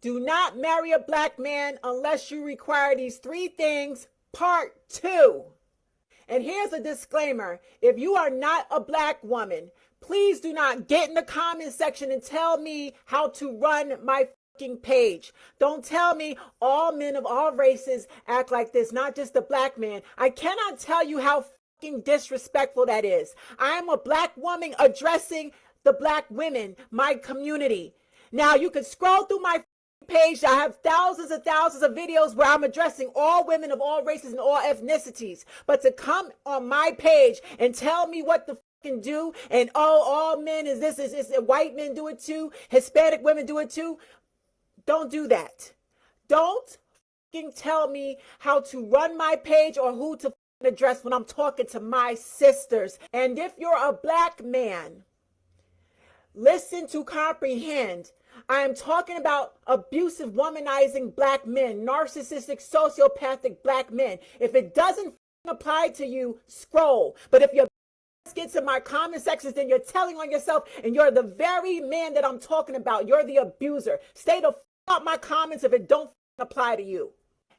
Do not marry a black man unless you require these 3 things, part 2. And here's a disclaimer. If you are not a black woman, please do not get in the comment section and tell me how to run my fucking page. Don't tell me all men of all races act like this, not just the black man. I cannot tell you how fucking disrespectful that is. I am a black woman addressing the black women, my community. Now you can scroll through my page. I have thousands and thousands of videos where I'm addressing all women of all races and all ethnicities. But to come on my page and tell me what to fucking do, and all men is this, is white men do it too, Hispanic women do it too. Don't do that. Don't fucking tell me how to run my page or who to address when I'm talking to my sisters. And if you're a black man, listen to comprehend. I am talking about abusive, womanizing black men, narcissistic, sociopathic black men. If it doesn't apply to you, scroll. But if your gets in my comment sections, then you're telling on yourself, and you're the very man that I'm talking about. You're the abuser. Stay the out my comments if it don't apply to you.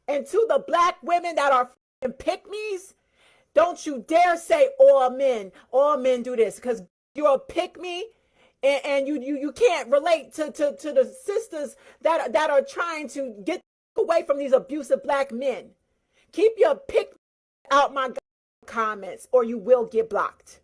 And to the black women that are pick-me's, don't you dare say all men do this, because you're a pick-me. And you can't relate to the sisters that are trying to get away from these abusive black men. Keep your pick out my comments or you will get blocked.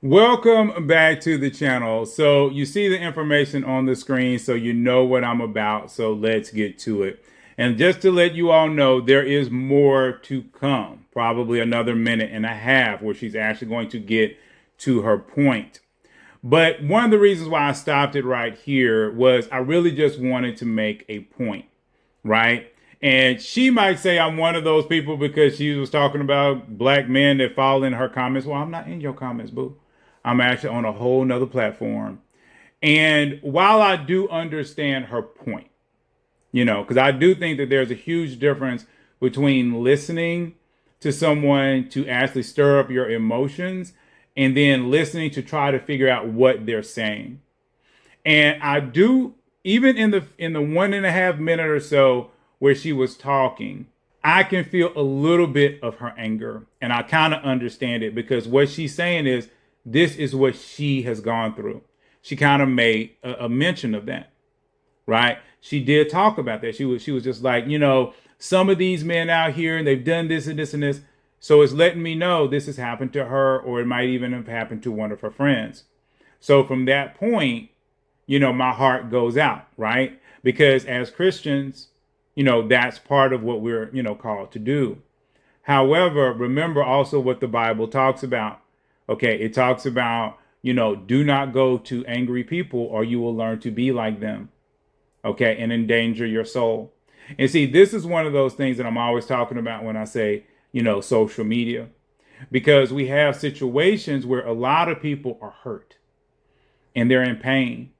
Welcome back to the channel. So you see the information on the screen, so you know what I'm about. So let's get to it. And just to let you all know, there is more to come, probably another minute and a half where she's actually going to get to her point. But one of the reasons why I stopped it right here was I really just wanted to make a point, right? And she might say I'm one of those people because she was talking about black men that fall in her comments. Well, I'm not in your comments, boo. I'm actually on a whole nother platform. And while I do understand her point, because I do think that there's a huge difference between listening to someone to actually stir up your emotions and then listening to try to figure out what they're saying. And I do, even in the 1.5 minute or so where she was talking, I can feel a little bit of her anger, and I kind of understand it because what she's saying is this is what she has gone through. She kind of made a mention of that, right? She did talk about that. She was just like, some of these men out here, and they've done this and this and this. So it's letting me know this has happened to her, or it might even have happened to one of her friends. So from that point, my heart goes out, right? Because as Christians, that's part of what we're, called to do. However, remember also what the Bible talks about. Okay, it talks about, do not go to angry people or you will learn to be like them. Okay, and endanger your soul. And see, this is one of those things that I'm always talking about when I say, social media, because we have situations where a lot of people are hurt and they're in pain.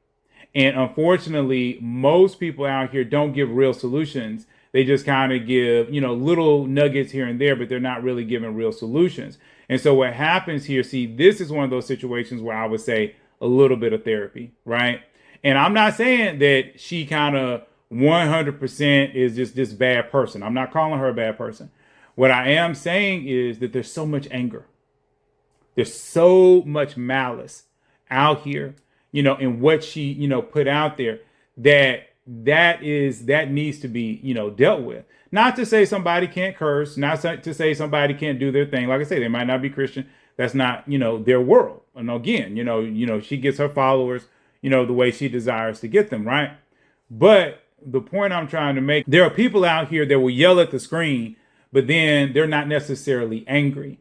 And unfortunately, most people out here don't give real solutions. They just kind of give, little nuggets here and there, but they're not really giving real solutions. And so what happens here, see, this is one of those situations where I would say a little bit of therapy, right? And I'm not saying that she kind of 100% is just this bad person. I'm not calling her a bad person. What I am saying is that there's so much anger. There's so much malice out here, in what she, put out there that needs to be, dealt with. Not to say somebody can't curse, not to say somebody can't do their thing. Like I say, they might not be Christian. That's not, their world. And again, she gets her followers, the way she desires to get them, right? But the point I'm trying to make, there are people out here that will yell at the screen, but then they're not necessarily angry.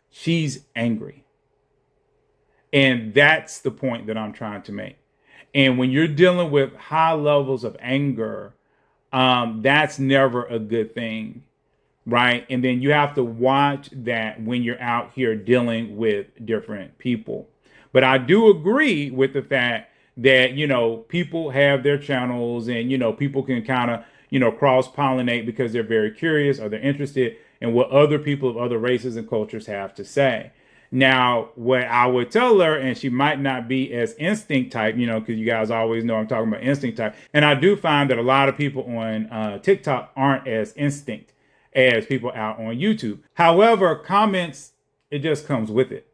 She's angry. And that's the point that I'm trying to make. And when you're dealing with high levels of anger, that's never a good thing, right? And then you have to watch that when you're out here dealing with different people. But I do agree with the fact that, people have their channels and, people can kind of, cross-pollinate because they're very curious or they're interested in what other people of other races and cultures have to say. Now, what I would tell her, and she might not be as instinct type, because you guys always know I'm talking about instinct type. And I do find that a lot of people on TikTok aren't as instinct as people out on YouTube. However, comments, it just comes with it.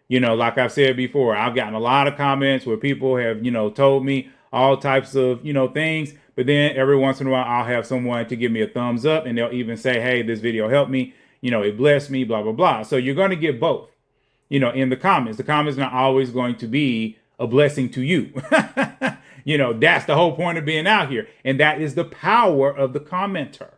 Like I've said before, I've gotten a lot of comments where people have, told me all types of, things. But then every once in a while, I'll have someone to give me a thumbs up, and they'll even say, hey, this video helped me. It blessed me, blah, blah, blah. So you're going to get both, in the comments. The comments are not always going to be a blessing to you. That's the whole point of being out here. And that is the power of the commenter.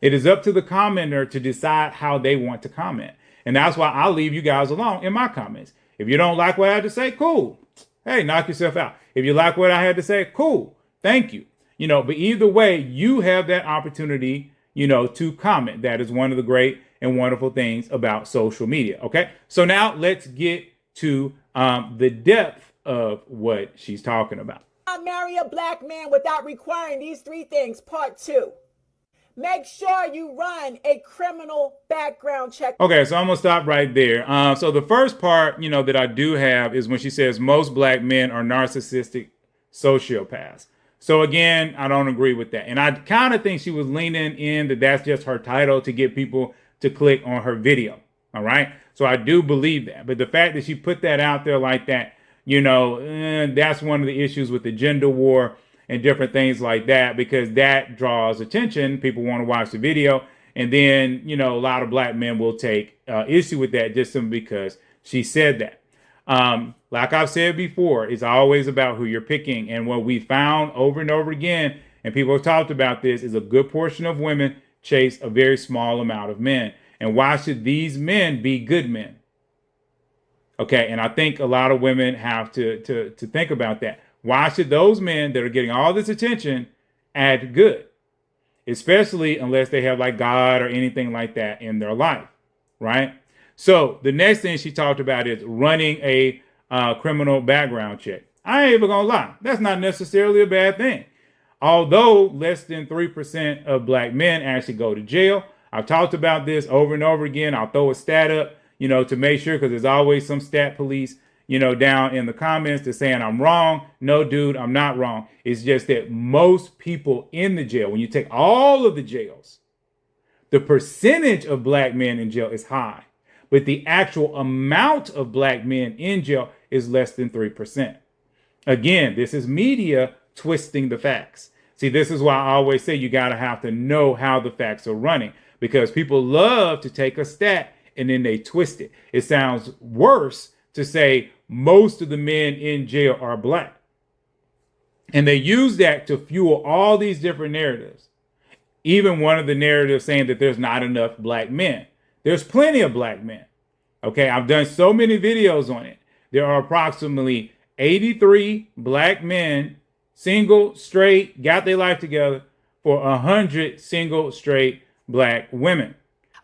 It is up to the commenter to decide how they want to comment. And that's why I'll leave you guys alone in my comments. If you don't like what I had to say, cool. Hey, knock yourself out. If you like what I had to say, cool. Thank you. But either way, you have that opportunity, to comment. That is one of the great and wonderful things about social media. Okay. So now let's get to the depth of what she's talking about. Not marry a black man without requiring these 3 things. Part 2. Make sure you run a criminal background check. Okay, so I'm going to stop right there. So the first part, that I do have is when she says most black men are narcissistic sociopaths. So again, I don't agree with that. And I kind of think she was leaning in that that's just her title to get people to click on her video. All right. So I do believe that. But the fact that she put that out there like that, that's one of the issues with the gender war and different things like that, because that draws attention. People want to watch the video. And then, a lot of black men will take issue with that just simply because she said that. Like I've said before, it's always about who you're picking. And what we found over and over again, and people have talked about this, is a good portion of women chase a very small amount of men. And why should these men be good men? Okay, and I think a lot of women have to think about that. Why should those men that are getting all this attention act good? Especially unless they have like God or anything like that in their life, right? So the next thing she talked about is running a criminal background check. I ain't even gonna lie. That's not necessarily a bad thing. Although less than 3% of black men actually go to jail. I've talked about this over and over again. I'll throw a stat up, to make sure, because there's always some stat police, down in the comments that's saying I'm wrong. No, dude, I'm not wrong. It's just that most people in the jail, when you take all of the jails, the percentage of black men in jail is high, but the actual amount of black men in jail is less than 3%. Again, this is media twisting the facts. See, this is why I always say you got to have to know how the facts are running, because people love to take a stat and then they twist it. It sounds worse to say most of the men in jail are black. And they use that to fuel all these different narratives. Even one of the narratives saying that there's not enough black men. There's plenty of black men. Okay, I've done so many videos on it. There are approximately 83 black men, single, straight, got their life together, for 100 single, straight black women.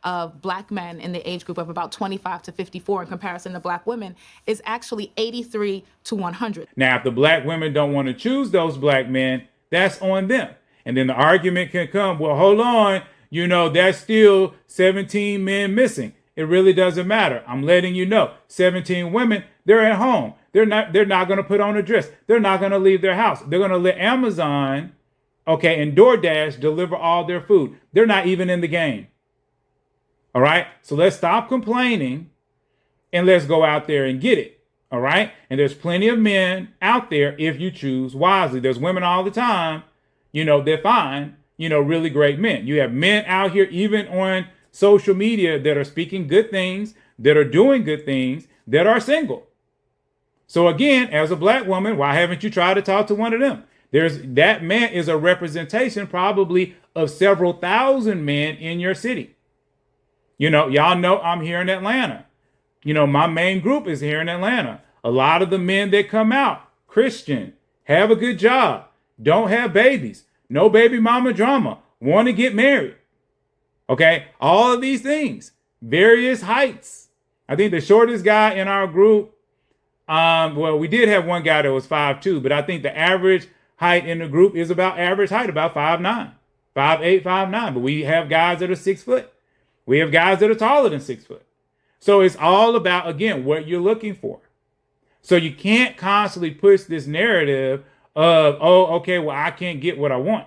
Of black men in the age group of about 25 to 54 in comparison to black women is actually 83 to 100. Now, if the black women don't want to choose those black men, that's on them. And then the argument can come, well, hold on, that's still 17 men missing. It really doesn't matter. I'm letting you know, 17 women, they're at home. They're not going to put on a dress. They're not going to leave their house. They're going to let Amazon, and DoorDash deliver all their food. They're not even in the game. All right. So let's stop complaining and let's go out there and get it. All right. And there's plenty of men out there if you choose wisely. There's women all the time, that find, really great men. You have men out here, even on social media, that are speaking good things, that are doing good things, that are single. So again, as a black woman, why haven't you tried to talk to one of them? That man is a representation probably of several thousand men in your city. Y'all know I'm here in Atlanta. My main group is here in Atlanta. A lot of the men that come out, Christian, have a good job, don't have babies, no baby mama drama, want to get married. Okay. All of these things, various heights. I think the shortest guy in our group, we did have one guy that was 5'2", but I think the average height in the group is about average height, about 5'9", 5'8", 5'9". But we have guys that are 6 foot. We have guys that are taller than 6 foot. So it's all about, again, what you're looking for. So you can't constantly push this narrative of, oh, okay, well, I can't get what I want.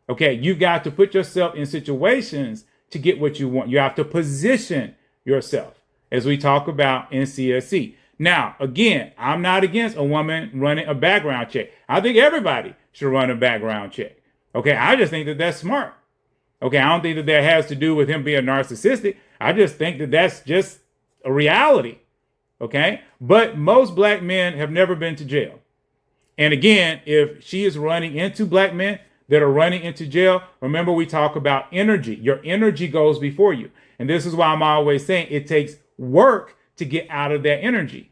Okay, you've got to put yourself in situations to get what you want. You have to position yourself, as we talk about in CSC. Now, again, I'm not against a woman running a background check. I think everybody should run a background check. Okay, I just think that that's smart. Okay, I don't think that that has to do with him being narcissistic. I just think that that's just a reality. Okay, but most black men have never been to jail. And again, if she is running into black men that are running into jail, remember we talk about energy. Your energy goes before you. And this is why I'm always saying it takes work to get out of that energy.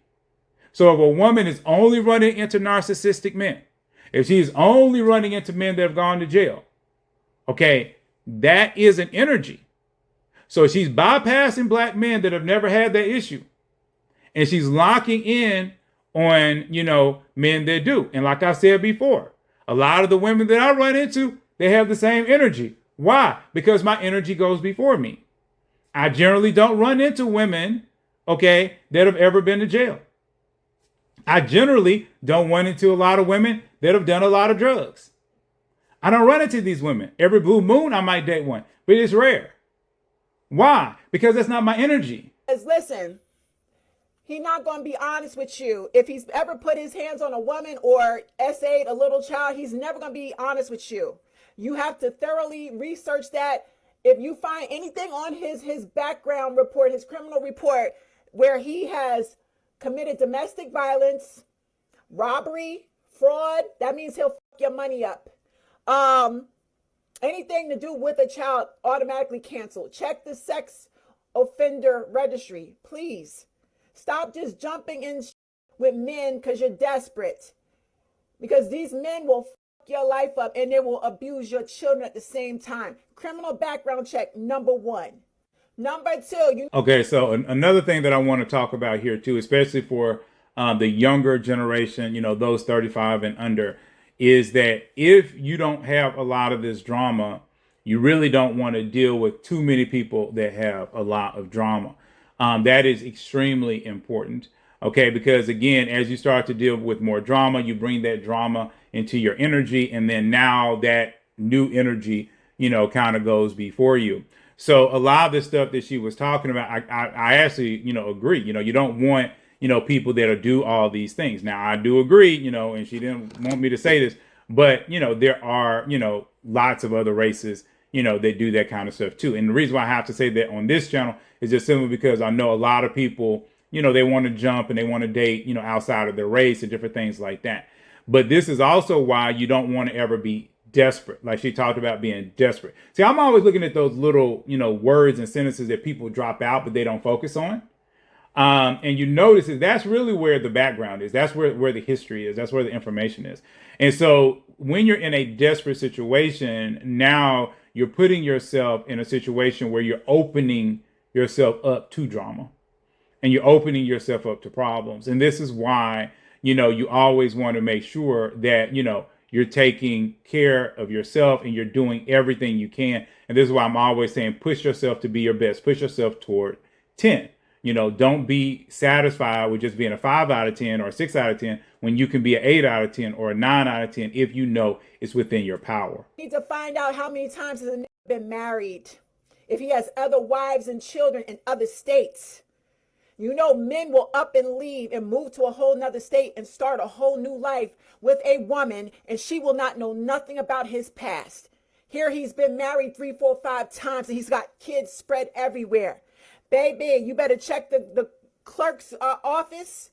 So if a woman is only running into narcissistic men, if she's only running into men that have gone to jail, okay, that is an energy. So she's bypassing black men that have never had that issue. And she's locking in on, men that do. And like I said before, a lot of the women that I run into, they have the same energy. Why? Because my energy goes before me. I generally don't run into women, okay, that have ever been to jail. I generally don't run into a lot of women that have done a lot of drugs. I don't run into these women. Every blue moon, I might date one, but it's rare. Why? Because that's not my energy. Listen, he's not going to be honest with you. If he's ever put his hands on a woman or essayed a little child, he's never going to be honest with you. You have to thoroughly research that. If you find anything on his background report, his criminal report, where he has committed domestic violence, robbery, fraud, that means he'll fuck your money up. Anything to do with a child, automatically canceled. Check the sex offender registry, please. Stop just jumping in with men because you're desperate. Because these men will fuck your life up and they will abuse your children at the same time. Criminal background check, number 1. Number 2. Okay, so another thing that I want to talk about here too, especially for the younger generation, those 35 and under, is that if you don't have a lot of this drama, you really don't want to deal with too many people that have a lot of drama. That is extremely important. Okay, because again, as you start to deal with more drama, you bring that drama into your energy, and then now that new energy, kind of goes before you. So a lot of the stuff that she was talking about, I actually, agree. You don't want, people that do all these things. Now, I do agree, and she didn't want me to say this, but, there are, lots of other races, that do that kind of stuff too. And the reason why I have to say that on this channel is just simply because I know a lot of people, they want to jump and they want to date, outside of their race and different things like that. But this is also why you don't want to ever be desperate. Like she talked about being desperate. See, I'm always looking at those little, words and sentences that people drop out, but they don't focus on. And you notice that that's really where the background is. That's where the history is. That's where the information is. And so when you're in a desperate situation, now you're putting yourself in a situation where you're opening yourself up to drama and you're opening yourself up to problems. And this is why, you always want to make sure that, you're taking care of yourself and you're doing everything you can. And this is why I'm always saying, push yourself to be your best, push yourself toward 10. Don't be satisfied with just being a 5 out of 10 or a 6 out of 10 when you can be an 8 out of 10 or a 9 out of 10 if you know it's within your power. You need to find out how many times has a nigga been married. If he has other wives and children in other states. Men will up and leave and move to a whole nother state and start a whole new life with a woman, and she will not know nothing about his past. Here he's been married 3, 4, 5 times and he's got kids spread everywhere. Baby, you better check the clerk's office.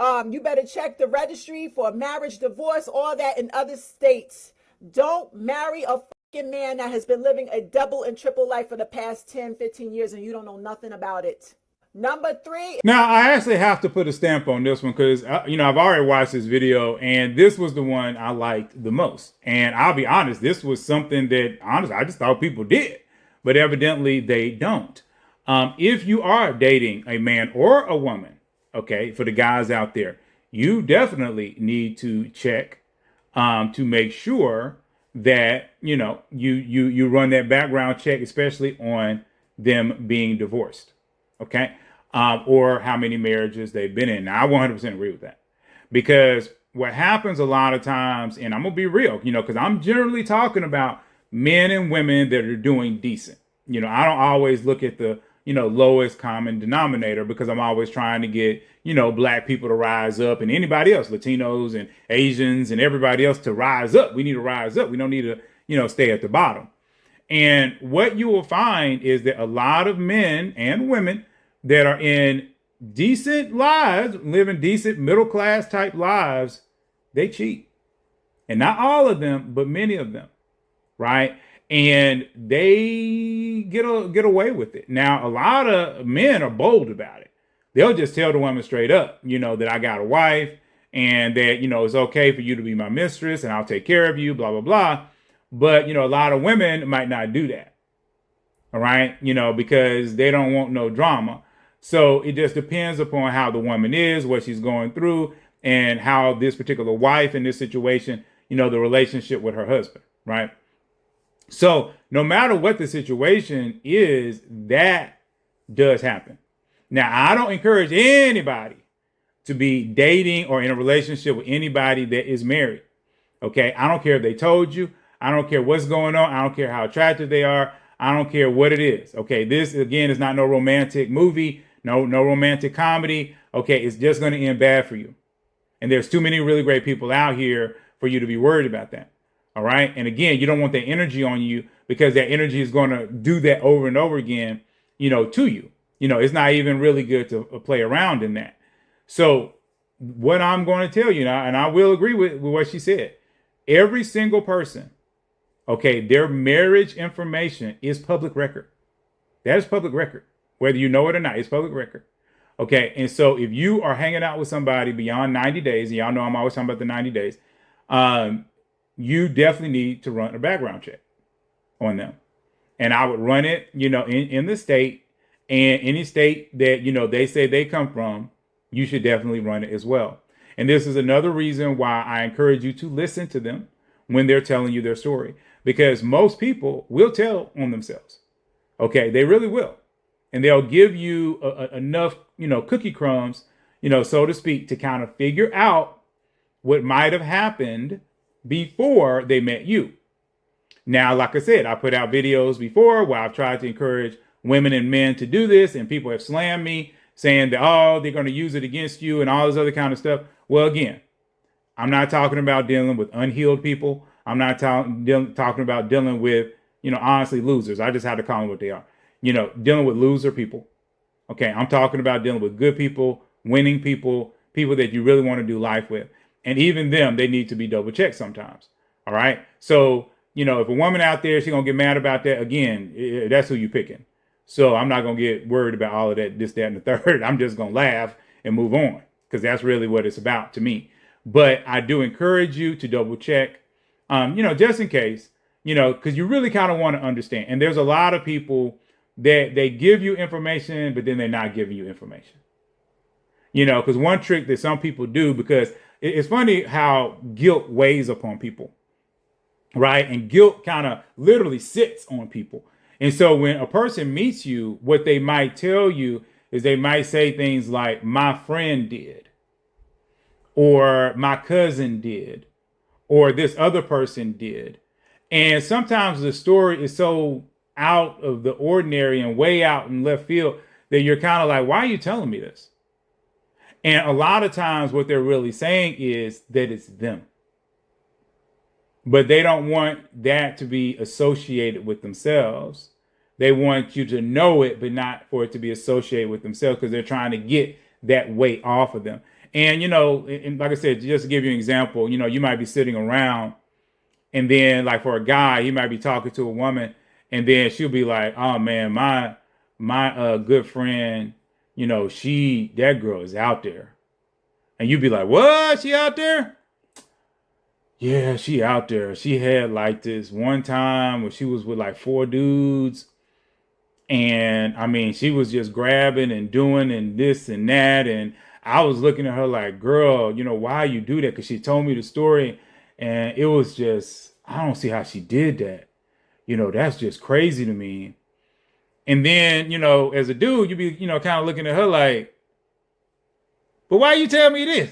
You better check the registry for marriage, divorce, all that in other states. Don't marry a fucking man that has been living a double and triple life for the past 10, 15 years and you don't know nothing about it. Number 3. Now, I actually have to put a stamp on this one because, I've already watched this video and this was the one I liked the most. And I'll be honest, this was something that, honestly, I just thought people did, but evidently they don't. If you are dating a man or a woman, okay, for the guys out there, you definitely need to check to make sure that, you run that background check, especially on them being divorced. Okay. or how many marriages they've been in. Now, I 100% agree with that, because what happens a lot of times, and I'm gonna be real, because I'm generally talking about men and women that are doing decent. I don't always look at the lowest common denominator, because I'm always trying to get black people to rise up, and anybody else, Latinos and Asians and everybody else, to rise up. We need to rise up. We don't need to stay at the bottom. And what you will find is that a lot of men and women that are in decent lives, living decent middle class type lives, they cheat. And not all of them, but many of them, right? And they get away with it. Now, a lot of men are bold about it. They'll just tell the woman straight up, that I got a wife, and that, it's okay for you to be my mistress and I'll take care of you, blah, blah, blah. But, a lot of women might not do that. All right. Because they don't want no drama. So it just depends upon how the woman is, what she's going through, and how this particular wife in this situation, the relationship with her husband. Right. So no matter what the situation is, that does happen. Now, I don't encourage anybody to be dating or in a relationship with anybody that is married. Okay. I don't care if they told you. I don't care what's going on. I don't care how attractive they are. I don't care what it is. Okay. This, again, is not no romantic movie, no romantic comedy. Okay. It's just going to end bad for you. And there's too many really great people out here for you to be worried about that. All right. And again, you don't want that energy on you, because that energy is going to do that over and over again, to you. It's not even really good to play around in that. So what I'm going to tell you now, and I will agree with what she said, every single person, okay, their marriage information is public record. That is public record. Whether you know it or not, it's public record. Okay. And so if you are hanging out with somebody beyond 90 days, and y'all know I'm always talking about the 90 days, you definitely need to run a background check on them. And I would run it, in the state, and any state that, they say they come from, you should definitely run it as well. And this is another reason why I encourage you to listen to them when they're telling you their story, because most people will tell on themselves. Okay. They really will. And they'll give you enough, cookie crumbs, so to speak, to kind of figure out what might have happened before they met you. Now, like I said, I put out videos before where I've tried to encourage women and men to do this, and people have slammed me saying that, oh, they're going to use it against you and all this other kind of stuff. Well, again, I'm not talking about dealing with unhealed people. I'm not talking about dealing with, honestly, losers. I just have to call them what they are. Dealing with loser people. Okay, I'm talking about dealing with good people, winning people, people that you really want to do life with. And even them, they need to be double checked sometimes. All right. So, if a woman out there, she's going to get mad about that, again, that's who you're picking. So I'm not going to get worried about all of that, this, that, and the third. I'm just going to laugh and move on, because that's really what it's about to me. But I do encourage you to double check, just in case, because you really kind of want to understand. And there's a lot of people that they give you information, but then they're not giving you information. Because one trick that some people do, because it's funny how guilt weighs upon people, right? And guilt kind of literally sits on people. And so when a person meets you, what they might tell you is they might say things like, my friend did, or my cousin did, or this other person did. And sometimes the story is so out of the ordinary and way out in left field that you're kind of like, why are you telling me this? And a lot of times what they're really saying is that it's them. But they don't want that to be associated with themselves. They want you to know it, but not for it to be associated with themselves, because they're trying to get that weight off of them. And, and like I said, just to give you an example, you might be sitting around, and then like for a guy, he might be talking to a woman, and then she'll be like, oh man, my good friend, that girl is out there. And you'd be like, what? She out there? Yeah, she out there. She had like this one time where she was with like 4 dudes. And I mean, she was just grabbing and doing and this and that. And I was looking at her like, girl, why you do that? Because she told me the story, and it was just, I don't see how she did that. That's just crazy to me. And then, you know, as a dude, you be, you know, kind of looking at her like, but why you tell me this?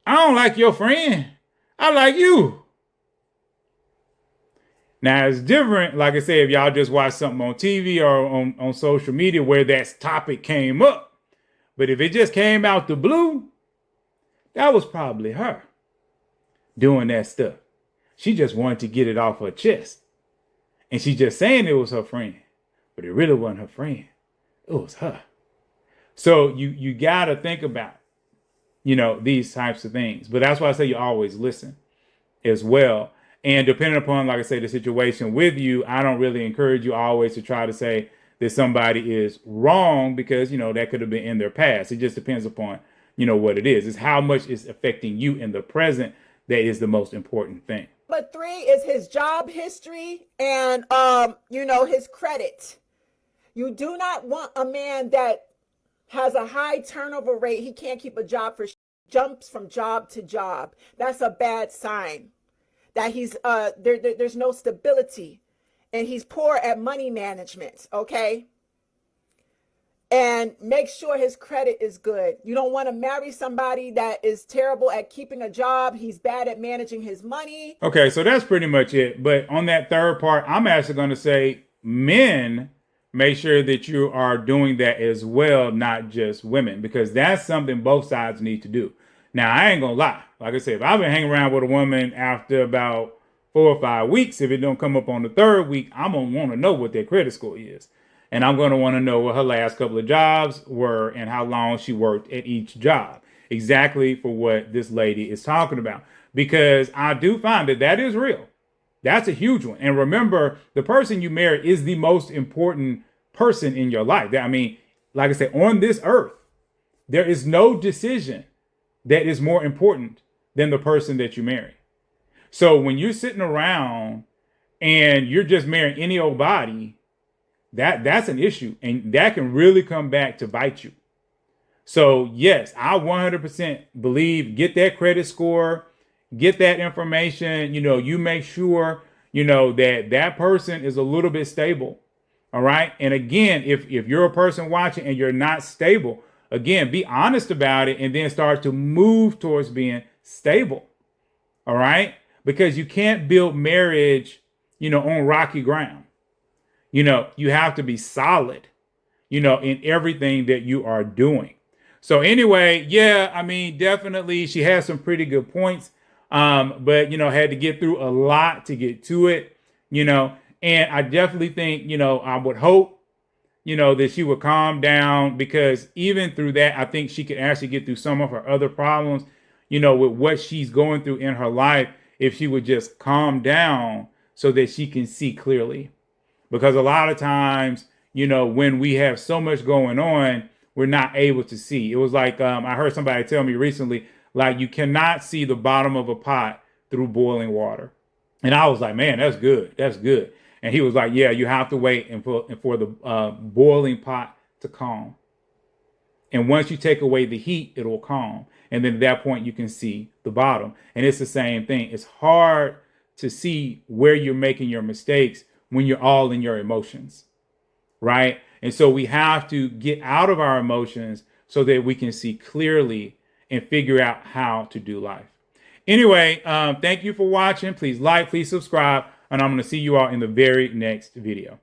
I don't like your friend. I like you. Now, it's different, like I said, if y'all just watch something on TV or on social media where that topic came up. But if it just came out the blue, that was probably her doing that stuff. She just wanted to get it off her chest. And she just saying it was her friend. But it really wasn't her friend. It was her. So you got to think about, you know, these types of things. But that's why I say you always listen as well. And depending upon, like I say, the situation with you, I don't really encourage you always to try to say that somebody is wrong because, you know, that could have been in their past. It just depends upon, you know, what it is. It's how much is affecting you in the present that is the most important thing. Number 3 is his job history and, you know, his credit. You do not want a man that has a high turnover rate. He can't keep a job for jumps from job to job. That's a bad sign that he's there's no stability and he's poor at money management. Okay. And make sure his credit is good. You don't want to marry somebody that is terrible at keeping a job. He's bad at managing his money. Okay, so that's pretty much it. But on that third part, I'm actually going to say men, make sure that you are doing that as well, not just women, because that's something both sides need to do. Now, I ain't going to lie. Like I said, if I've been hanging around with a woman after about 4 or 5 weeks, if it don't come up on the third week, I'm going to want to know what their credit score is. And I'm going to want to know what her last couple of jobs were and how long she worked at each job. Exactly for what this lady is talking about. Because I do find that that is real. That's a huge one. And remember, the person you marry is the most important person in your life. I mean, like I said, on this earth, there is no decision that is more important than the person that you marry. So when you're sitting around and you're just marrying any old body, that's an issue. And that can really come back to bite you. So yes, I 100% believe get that credit score, get that information, you know, you make sure, you know, that that person is a little bit stable. All right. And again, if you're a person watching and you're not stable, again, be honest about it and then start to move towards being stable. All right. Because you can't build marriage, you know, on rocky ground. You know, you have to be solid, you know, in everything that you are doing. So anyway, yeah, I mean, definitely she has some pretty good points, but, you know, had to get through a lot to get to it, you know, and I definitely think, you know, I would hope, you know, that she would calm down because even through that, I think she could actually get through some of her other problems, you know, with what she's going through in her life, if she would just calm down so that she can see clearly. Because a lot of times, you know, when we have so much going on, we're not able to see. It was like I heard somebody tell me recently, like you cannot see the bottom of a pot through boiling water. And I was like, man, that's good. That's good. And he was like, yeah, you have to wait and for the boiling pot to calm. And once you take away the heat, it will calm. And then at that point, you can see the bottom. And it's the same thing. It's hard to see where you're making your mistakes when you're all in your emotions, right? And so we have to get out of our emotions so that we can see clearly and figure out how to do life. Anyway, thank you for watching. Please like, please subscribe, and I'm going to see you all in the very next video.